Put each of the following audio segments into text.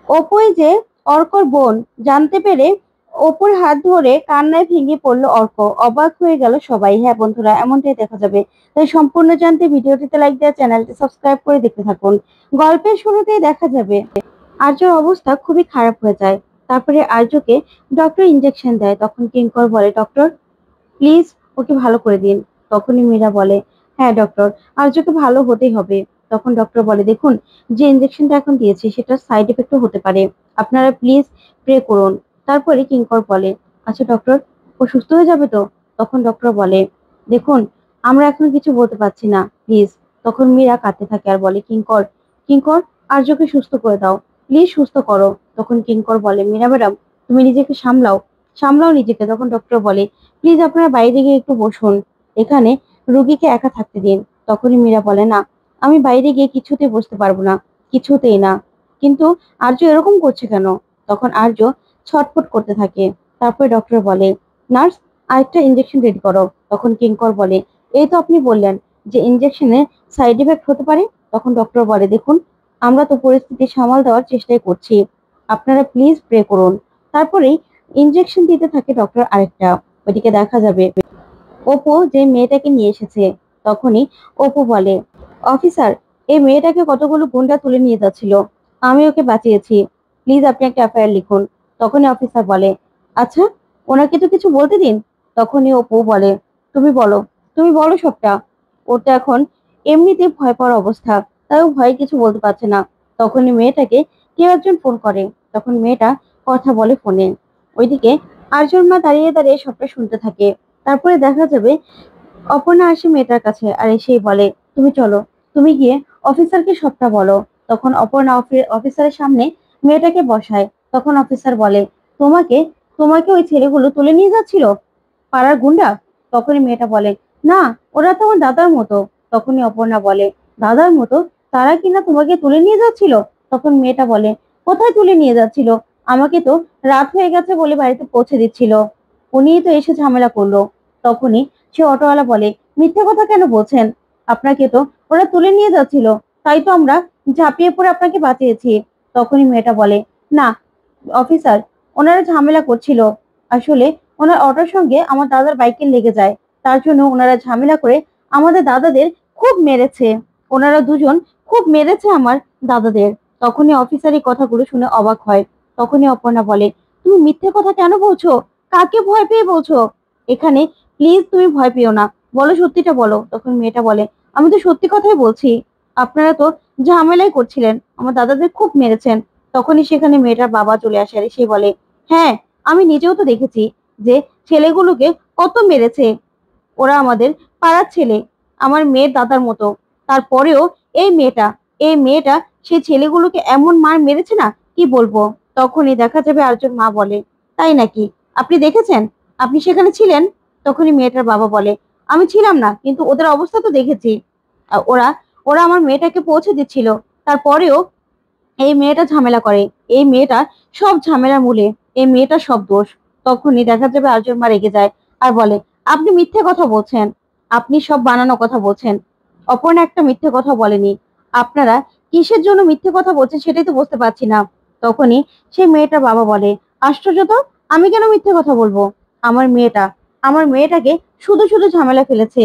অপুই যে অর্কর বোন জানতে পেরে অপুর হাত ধরে কান্নায় ভেঙে পড়লো অর্ক। অবাক হয়ে গেল সবাই। হ্যাঁ বন্ধুরা, এমনটাই দেখা যাবে। তাই সম্পূর্ণ জানতে ভিডিওটিতে লাইক দেওয়া, চ্যানেলটি সাবস্ক্রাইব করে দেখতে থাকুন। গল্পের শুরুতেই দেখা যাবে আর্যর অবস্থা খুবই খারাপ হয়ে যায়। তারপরে আর্যকে ডক্টর ইনজেকশন দেয়। তখন কিঙ্কর বলে, ডক্টর প্লিজ ওকে ভালো করে দিন। তখনই মীরা বলে, হ্যাঁ ডক্টর, আর্যকে ভালো হতেই হবে। তখন ডক্টর বলে, দেখুন যে ইনজেকশনটা এখন দিয়েছি সেটা সাইড এফেক্টও হতে পারে, আপনারা প্লিজ প্রে করুন। তারপরে কিঙ্কর বলে, আচ্ছা ডক্টর, ও সুস্থ হয়ে যাবে তো? তখন ডক্টর বলে, দেখুন আমরা এখন কিছু বলতে পারছি না, প্লিজ। তখন মীরা কাঁদতে থাকে আর বলে, কিঙ্কর কিঙ্কর আর্যকে সুস্থ করে দাও, প্লিজ সুস্থ করো। তখন কিঙ্কর বলে, মীরা ম্যাডাম তুমি নিজেকে সামলাও, সামলাও নিজেকে। তখন ডক্টর বলে, প্লিজ আপনারা বাইরে গিয়ে একটু বসুন, এখানে রুগীকে একা থাকতে দিন। তখনই মীরা বলে, না আমি বাইরে গিয়ে কিছুতেই বসতে পারবো না, কিছুতেই না। কিন্তু আর্য এরকম করছে কেন? তখন আর্য ছটফট করতে থাকে। তারপরে ডক্টর বলে, নার্স আরেকটা ইনজেকশন রেডি করো। তখন কিঙ্কর বলে, এই তো আপনি বললেন যে ইনজেকশনে সাইড এফেক্ট হতে পারে। তখন ডক্টর বলে, দেখুন আমরা তো পরিস্থিতি সামাল দেওয়ার চেষ্টাই করছি, আপনারা প্লিজ প্রে করুন। তারপরেই ইনজেকশন দিতে থাকে ডক্টর আরেকটা। ওইদিকে দেখা যাবে অপু যে মেয়েটাকে নিয়ে এসেছে। তখনই অপু বলে, অফিসার এই মেয়েটাকে কতগুলো গুন্ডা তুলে নিয়ে যাচ্ছিল, আমি ওকে বাঁচিয়েছি, প্লিজ আপনি একটা এফআইআর লিখুন। তখনই অফিসার বলে, আচ্ছা ওনাকে তো কিছু বলতে দিন। তখনই অপু বলে, তুমি বলো, তুমি বলো সবটা। ওটা এখন এমনিতে ভয় পাওয়ার অবস্থা, তাই ও ভয়ে কিছু বলতে পারছে না। তখনই মেয়েটাকে কেউ একজন ফোন করে। তখন মেয়েটা কথা বলে ফোনে। ওইদিকে আর্যর মা দাঁড়িয়ে দাঁড়িয়ে সবটা শুনতে থাকে। তারপরে দেখা যাবে অপর্ণা আসে মেয়েটার কাছে আর এসেই বলে, তুমি চলো, তুমি গিয়ে অফিসারকে সবটা বলো। তখন অপর্ণা অফিসারের সামনে মেয়েটাকে বসায়। তখন অফিসার বলে, তোমাকে তোমাকে ওই ছেলেগুলো তুলে নিয়ে যাচ্ছিল, পাড়ার গুন্ডা? তখনই মেয়েটা বলে, না ওরা তো আমার দাদার মতো। তখনই অপর্ণা বলে, দাদার মতো? তারা কিনা তোমাকে তুলে নিয়ে যাচ্ছিল? তখন মেয়েটা বলে, কোথায় তুলে নিয়ে যাচ্ছিল? আমাকে তো রাত হয়ে গেছে বলে বাড়িতে পৌঁছে দিচ্ছিল, উনিই তো এসে ঝামেলা করলো। তখনই সে অটোওয়ালা বলে, মিথ্যা কথা কেন বলছেন? আপনাকে তো ওরা তুলে নিয়ে যাচ্ছিল, তাই তো আমরা ঝাঁপিয়ে পড়ে আপনাকে বাঁচিয়েছি। তখনই মেয়েটা বলে, না অফিসার, ওনারা ঝামেলা করছিল, আসলে ওনার অটোর সঙ্গে আমার দাদার বাইকে লেগে যায়, তার জন্য ওনারা ঝামেলা করে আমাদের দাদাদের খুব মেরেছে, ওনারা দুজন খুব মেরেছে আমার দাদাদের। তখনই অফিসার এই কথাগুলো শুনে অবাক হয়। তখনই অপর্ণা বলে, তুমি মিথ্যে কথা কেন বলছো? কাকে ভয় পেয়ে বলছো? এখানে প্লিজ তুমি ভয় পেও না, বলো সত্যিটা বলো। তখন মেয়েটা বলে, আমি তো সত্যি কথাই বলছি, আপনারা তো ঝামেলাই করছিলেন, আমার দাদাদের খুব মেরেছেন। তখনই সেখানে মেয়েটার বাবা চলে আসে আর সে বলে, হ্যাঁ আমি নিজেও তো দেখেছি যে ছেলেগুলোকে কত মেরেছে, ওরা আমাদের পাড়ার ছেলে, আমার মেয়ের দাদার মতো। তারপরেও এই মেয়েটা সেই ছেলেগুলোকে এমন মার মেরেছে না, কি বলবো। তখনই দেখা যাবে আরেকজন মা বলে, তাই নাকি, আপনি দেখেছেন, আপনি সেখানে ছিলেন? তখনই মেয়েটার বাবা বলে, আমি ছিলাম না, কিন্তু ওদের অবস্থা তো দেখেছি। ওরা ওরা আমার মেয়েটাকে পৌঁছে দিচ্ছিল, তারপরেও এই মেয়েটা ঝামেলা করে, এই মেয়েটা সব ঝামেলার মূলে, এই মেয়েটা সব দোষ। তখনই দেখা যাবে আর্যর মা রেগে যায় আর বলে, আপনি মিথ্যে কথা বলছেন, আপনি সব বানানো কথা বলছেন, অপর্ণা একটা মিথ্যে কথা বলেনি, আপনারা কিসের জন্য মিথ্যে কথা বলছেন সেটাই তো বুঝতে পারছি না। তখনই সেই মেয়েটার বাবা বলে, আশ্চর্য তো, আমি কেন মিথ্যে কথা বলবো? আমার মেয়েটাকে শুধু শুধু ঝামেলা ফেলেছে,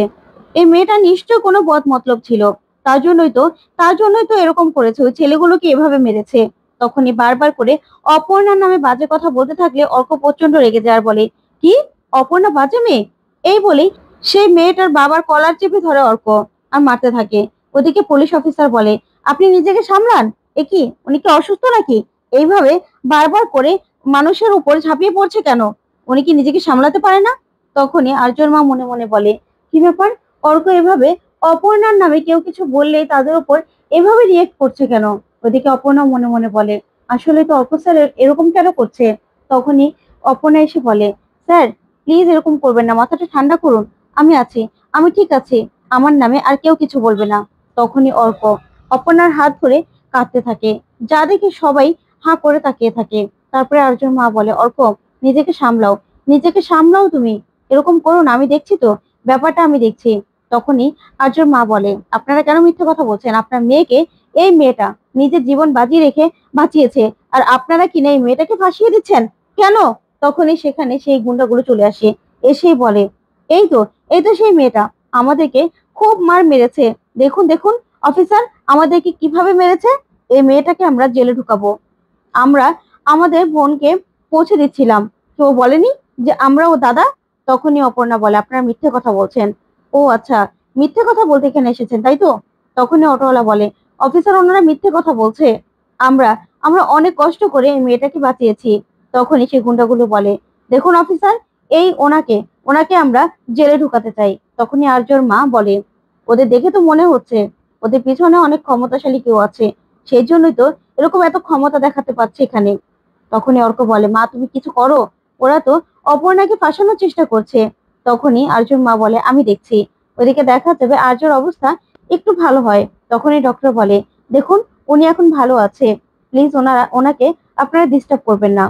এই মেয়েটা নিশ্চয় কোনো বদ মতলব ছিল, তার জন্যই তো তার জন্যই তো এরকম করেছে, ওই ছেলেগুলোকে এভাবে মেরেছে। তখনই বারবার করে অপর্ণার নামে বাজে কথা বলতে থাকলে অর্ক প্রচন্ড রেগে যায় আর বলে, কি, অপর্ণা বাজে মেয়ে? এই বলেই সেই মেয়েটার বাবার কলার চেপে ধরে অর্ক আর মারতে থাকে। ওদিকে পুলিশ অফিসার বলে, আপনি নিজেকে সামলান, এ কি উনি কি অসুস্থ নাকি? এইভাবে বারবার করে মানুষের উপর ঝাঁপিয়ে পড়ছে কেন? উনি কি নিজেকে সামলাতে পারে না? তখনই আর্যর মা মনে মনে বলে, কি ব্যাপার, অর্ক এভাবে অপর্ণার নামে কেউ কিছু বললেই তাদের উপর এভাবে রিয়েক্ট করছে কেন? ওদিকে অপর্ণা মনে মনে বলে, আসলে তো অর্ক স্যার এরকম কেন করছে? তখনই অপর্ণা এসে বলে, স্যার প্লিজ এরকম করবেন না, মাথাটা ঠান্ডা করুন, আমি আছি, আমি ঠিক আছি, আমার নামে আর কেউ কিছু বলবে না। তখনই অর্ক অপর্ণার হাত ধরে কাঁদতে থাকে, যা দেখে সবাই হাঁ করে তাকিয়ে থাকে। তারপরে আর্যর মা বলে, অর্ক নিজেকে সামলাও, নিজেকে সামলাও, তুমি এরকম করো না, আমি দেখছি তো, ব্যাপারটা আমি দেখছি। তখনই আর্যর মা বলে, আপনারা কেন মিথ্যে কথা বলছেন? আপনার মেয়েকে এই মেয়েটা নিজের জীবন বাজি রেখে বাঁচিয়েছে, আর আপনারা কিনা এই মেয়েটাকে ফাঁসিয়ে দিচ্ছেন কেন? তখনই সেখানে সেই গুন্ডাগুলো চলে আসে, এসেই বলে এই তো এই তো সেই মেয়েটা আমাদেরকে খুব মার মেরেছে, দেখুন দেখুন অফিসার আমাদেরকে কিভাবে মেরেছে। এই মেয়েটাকে আমরা জেলে ঢুকাবো। আমরা আমাদের বোনকে পৌঁছে দিচ্ছিলাম, কেউ বলেনি যে আমরা ও দাদা? তখনই অপর্ণা বলে আপনারা মিথ্যে কথা বলছেন। ও আচ্ছা, মিথ্যে কথা বলতে এখানে এসেছেন তাই তো? তখনই অটোওয়ালা বলে অফিসার ওনারা মিথ্যে কথা বলছে, আমরা আমরা অনেক কষ্ট করে এই মেয়েটাকে বাঁচিয়েছি। তখনই সেই গুন্ডাগুলো বলে দেখুন অফিসার, এই ওনাকে ওনাকে আমরা জেলে ঢুকাতে চাই। তখনই আর্যর মা বলে ওদের দেখে তো মনে হচ্ছে ওদের পিছনে অনেক ক্ষমতাশালী কেউ আছে, সেই জন্যই তো এরকম এত ক্ষমতা দেখাতে পারছে এখানে। তখনই অর্ক বলে মা তুমি কিছু করো, ওরা তো অপর্ণাকে ফাঁসানোর চেষ্টা করছে। তখনই আর্যর মা বলে আমি দেখছি। ওদিকে দেখা যাবে আর্যর অবস্থা একটু ভালো হয়। তখনই ডক্টর বলে দেখুন উনি এখন ভালো আছে, প্লিজ ওনাকে আপনারা ডিস্টার্ব করবেন না।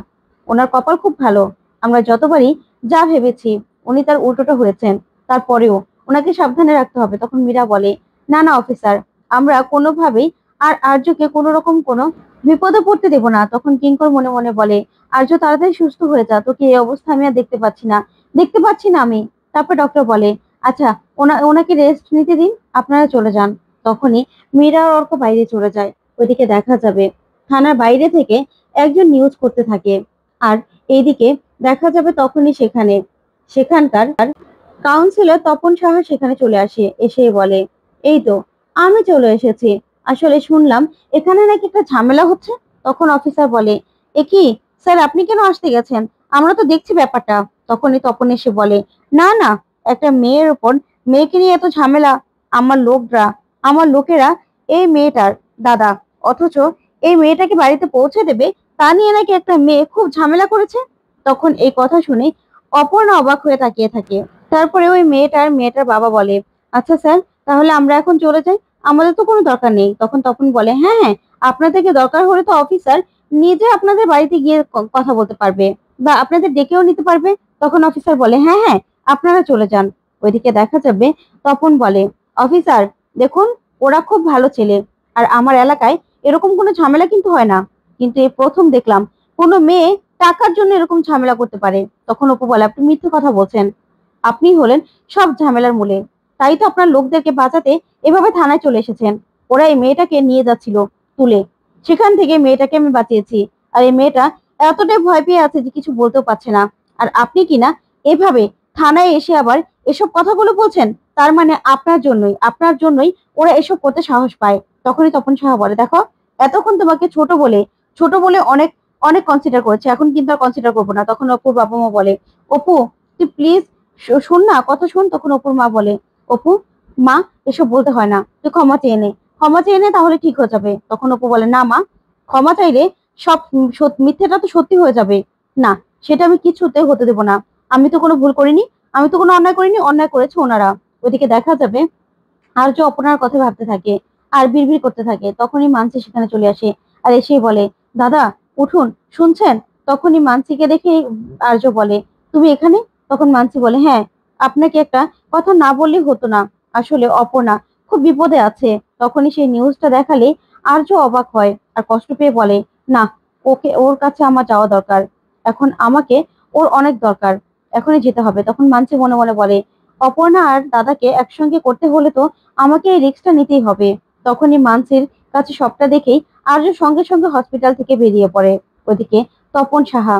ওনার কপাল খুব ভালো, আমরা যতবারই যা ভেবেছি উনি তার উল্টোটা হয়েছেন, তারপরেও ওনাকে সাবধানে রাখতে হবে। তখন মীরা বলে না না অফিসার, আমরা কোনোভাবেই আর আর্যকে কোনো রকম কোনো বিপদে পড়তে দেব না। তখন কিঙ্কর মনে মনে বলে আর্য তাড়াতাড়ি সুস্থ হয়ে যা, তোকে এই অবস্থা আমি আর দেখতে পাচ্ছি না, দেখতে পাচ্ছি না আমি। তারপর ডক্টর বলে আচ্ছা ওনাকে রেস্ট নিতে দিন, আপনারা চলে যান। তখনই মীরা আর অর্ক বাইরে চলে যায়। ওইদিকে দেখা যাবে থানার বাইরে থেকে একজন নিউজ করতে থাকে, আর এইদিকে দেখা যাবে তখনই সেখানকার কাউন্সিলর তপন সাহা সেখানে চলে আসে, এসে বলে এই তো আমি চলে এসেছি, আসলে শুনলাম এখানে নাকি একটা ঝামেলা হচ্ছে। তখন অফিসার বলে এ কি স্যার আপনি কেন আসতে গেছেন, আমরা তো দেখছি ব্যাপারটা। তখনই তপন এসে বলে না না, একটা মেয়ের উপর মেয়েকে নিয়ে এত ঝামেলা, আমার লোকেরা এই মেয়েটার দাদা, অথচ এই মেয়েটাকে বাড়িতে পৌঁছে দেবে তা নিয়ে নাকি একটা মেয়ে খুব ঝামেলা করেছে। তখন এই কথা শুনে অপর্ণা অবাক হয়ে তাকিয়ে থাকে। তারপরে ওই মেয়েটার বাবা বলে আচ্ছা স্যার, তাহলে আমরা এখন চলে যাই, আমাদের তো কোনো দরকার নেই। তখন তপন বলে হ্যাঁ হ্যাঁ, আপনাদেরকে দরকার হলে তো অফিসার নিজে আপনাদের বাড়িতে গিয়ে কথা বলতে পারবে বা আপনাদের ডেকেও নিতে পারবে। তখন অফিসার বলে হ্যাঁ হ্যাঁ, আপনারা চলে যান। ওইদিকে দেখা যাবে তপন বলে অফিসার দেখুন ওরা খুব ভালো ছেলে, আর আমার এলাকায় এরকম কোনো ঝামেলা কিন্তু হয় না, কিন্তু এই প্রথম দেখলাম কোনো মেয়ে টাকার জন্য এরকম ঝামেলা করতে পারে। তখন অপু বলে আপনি মিথ্যে কথা বলছেন, আপনি হলেন সব ঝামেলার মূলে, তাই তো আপনার লোকদেরকে বাঁচাতে এভাবে থানায় চলে এসেছেন। ওরা এই মেয়েটাকে নিয়ে যাচ্ছিল তুলে, সেখান থেকে মেয়েটাকে আমি বাঁচিয়েছি, আর এই মেয়েটা এতটাই ভয় পেয়ে আছে যে কিছু বলতেও পারছে না। আর আপনি কিনা এভাবে থানায় এসে আবার এসব কথাগুলো বলছেন, তার মানে আপনার জন্যই ওরা এসব করতে সাহস পায়। তখনই তপন সাহা বলে দেখো এতক্ষণ তোমাকে ছোট বলে অনেক অনেক কনসিডার করেছে, এখন কিন্তু আর কনসিডার করবো না। তখন অপুর বাবা মা বলে অপু তুই প্লিজ শোন না, কথা শোন। তখন অপুর মা বলে অপু মা এসব বলতে হয় না, তুই ক্ষমা চেয়ে নে তাহলে ঠিক হয়ে যাবে। তখন অপু বলে না মা, ক্ষমা চাইলে সব মিথ্যেটা তো সত্যি হয়ে যাবে না, সেটা আমি কিছুতে হতে দেবো না। আমি তো কোনো ভুল করিনি, আমি তো কোনো অন্যায় করিনি, অন্যায় করেছে ওনারা। ওইদিকে দেখা যাবে আর্য অপর্ণার কথা ভাবতে থাকে আর বিড়বিড় করতে থাকে। তখনই মানসি সেখানে চলে আসে আর এসেই বলে দাদা উঠুন, শুনছেন? তখনই মানসিকে দেখে আর্য বলে তুমি এখানে? তখন মানসি বলে হ্যাঁ, আপনাকে একটা কথা না বললেই হতো না, আসলে অপর্ণা খুব বিপদে আছে। তখনই সেই নিউজটা দেখালে আর্য অবাক হয় আর কষ্ট পেয়ে বলে না, ওর কাছে আমার যাওয়া দরকার, এখন আমাকে ওর অনেক দরকার, এখনই যেতে হবে। তখন মানসি মনে মনে বলে অপর্ণা আর দাদাকে একসঙ্গে করতে হলে তো আমাকে এই রিস্কটা নিতেই হবে। তখনই মানসির কাছে সবটা দেখেই আর্য সঙ্গে সঙ্গে হসপিটাল থেকে বেরিয়ে পড়ে। ওদিকে তপন সাহা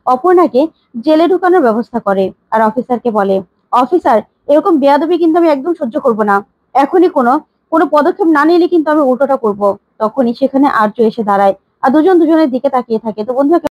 অপর্ণাকে জেলে ঢুকানোর ব্যবস্থা করে আর অফিসারকে বলে অফিসার এরকম বেয়াদবি কিন্তু আমি একদম সহ্য করব না, এখনই কোনো কোনো পদক্ষেপ না নিলে কিন্তু আমি উল্টোটা করব। তখনই সেখানে আর্য এসে দাঁড়ায় আর দুজনের দিকে তাকিয়ে থাকে। তো বন্ধুরা